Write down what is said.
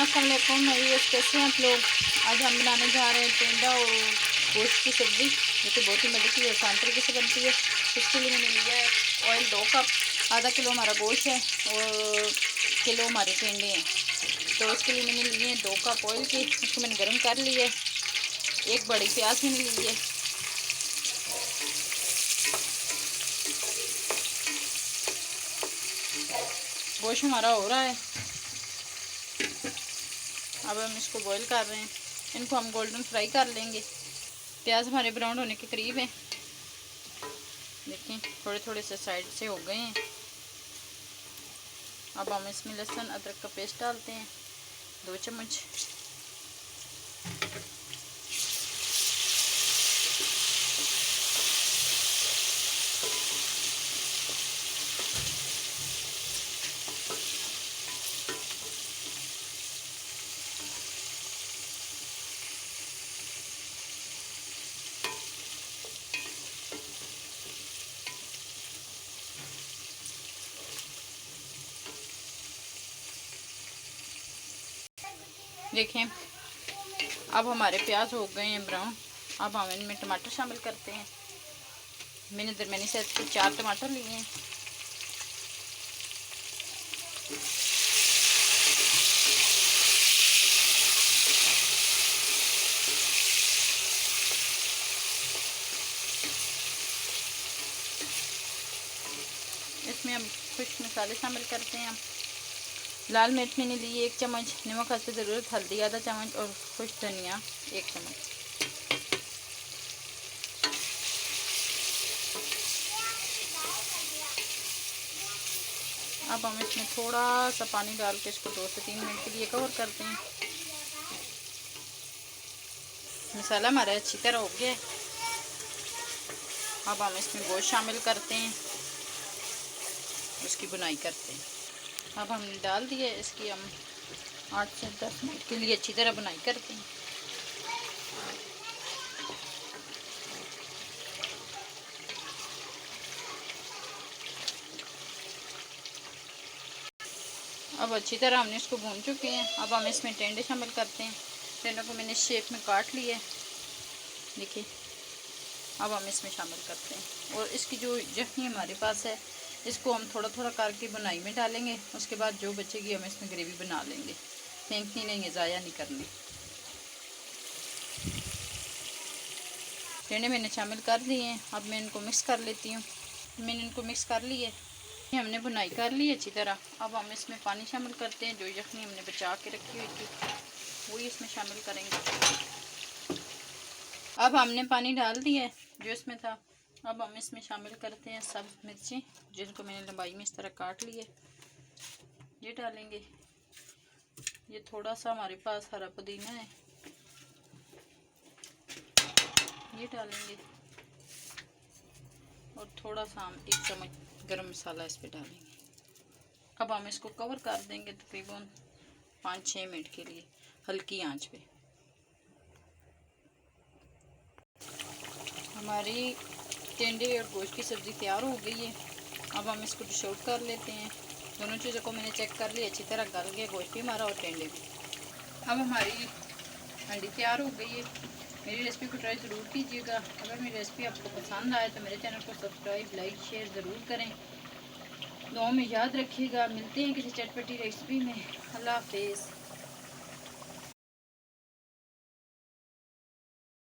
अस्सलाम वालेकुम। कैसे हैं आप लोग। आज हम बनाने जा रहे हैं टेंडा और गोश्त की सब्ज़ी, जो कि बहुत ही मज़े की और आसान तरीके से बनती है। इसके लिए मैंने लिया है ऑयल 2 कप, आधा किलो हमारा गोश्त है और किलो हमारे टेंडे हैं। तो इसके लिए मैंने लिए हैं 2 कप ऑयल के, इसको मैंने गर्म कर लिया है। एक बड़ी प्याज मैंने ली है। गोश्त हमारा हो रहा है, अब हम इसको बॉईल कर रहे हैं। इनको हम गोल्डन फ्राई कर लेंगे। प्याज हमारे ब्राउन होने के करीब हैं। देखिए थोड़े थोड़े से साइड से हो गए हैं। अब हम इसमें लहसुन अदरक का पेस्ट डालते हैं, 2 चम्मच। देखें अब हमारे प्याज हो गए हैं ब्राउन। अब हम इनमें टमाटर शामिल करते हैं। मैंने दरमियानी साइज के 4 टमाटर लिए हैं। इसमें हम कुछ मसाले शामिल करते हैं। लाल मिर्च मैंने ली 1 चम्मच, नमक हस्ब ज़रूरत, हल्दी आधा चम्मच और खुश धनिया 1 चम्मच। अब हम इसमें थोड़ा सा पानी डाल के इसको 2 से 3 मिनट के लिए कवर करते हैं। मसाला हमारा अच्छी तरह हो गया है। अब हम इसमें गोश्त शामिल करते हैं, उसकी बुनाई करते हैं। अब हमने डाल दिया, इसकी हम 8 से 10 मिनट के लिए अच्छी तरह बुनाई करते हैं। अब अच्छी तरह हमने इसको भून चुके हैं। अब हम इसमें टेंडे शामिल करते हैं। टेंडों को मैंने शेप में काट लिया है, देखिए। अब हम इसमें शामिल करते हैं और इसकी जो यखनी हमारे पास है, इसको हम थोड़ा थोड़ा करके बुनाई में डालेंगे। उसके बाद जो बचेगी हम इसमें ग्रेवी बना लेंगे। फेंकनी नहीं है, ज़ाया नहीं करनी। टेंडे मैंने शामिल कर दिए हैं। अब मैं इनको मिक्स कर लेती हूँ। मैंने इनको मिक्स कर लिए, हमने बुनाई कर ली अच्छी तरह। अब हम इसमें पानी शामिल करते हैं। जो यखनी हमने बचा के रखी हुई थी वही इसमें शामिल करेंगे। अब हमने पानी डाल दिया है जो इसमें था। अब हम इसमें शामिल करते हैं सब मिर्चें, जिनको मैंने लंबाई में इस तरह काट ली है, ये डालेंगे। ये थोड़ा सा हमारे पास हरा पुदीना है, ये डालेंगे। और थोड़ा सा हम 1 चम्मच गरम मसाला इस पे डालेंगे। अब हम इसको कवर कर देंगे तकरीबन 5-6 मिनट के लिए हल्की आंच पे। हमारी टेंडे और गोश्त की सब्ज़ी तैयार हो गई है। अब हम इसको डिश आउट कर लेते हैं। दोनों चीज़ों को मैंने चेक कर लिया, अच्छी तरह गल गया गोश्त भी हमारा और टेंडे भी। अब हमारी हांडी तैयार हो गई है। मेरी रेसिपी को ट्राई ज़रूर कीजिएगा। अगर मेरी रेसिपी आपको पसंद आए तो मेरे चैनल को सब्सक्राइब, लाइक, शेयर ज़रूर करें। दुआ में याद रखिएगा। मिलते हैं किसी चटपटी रेसिपी में। अल्लाह हाफिज़।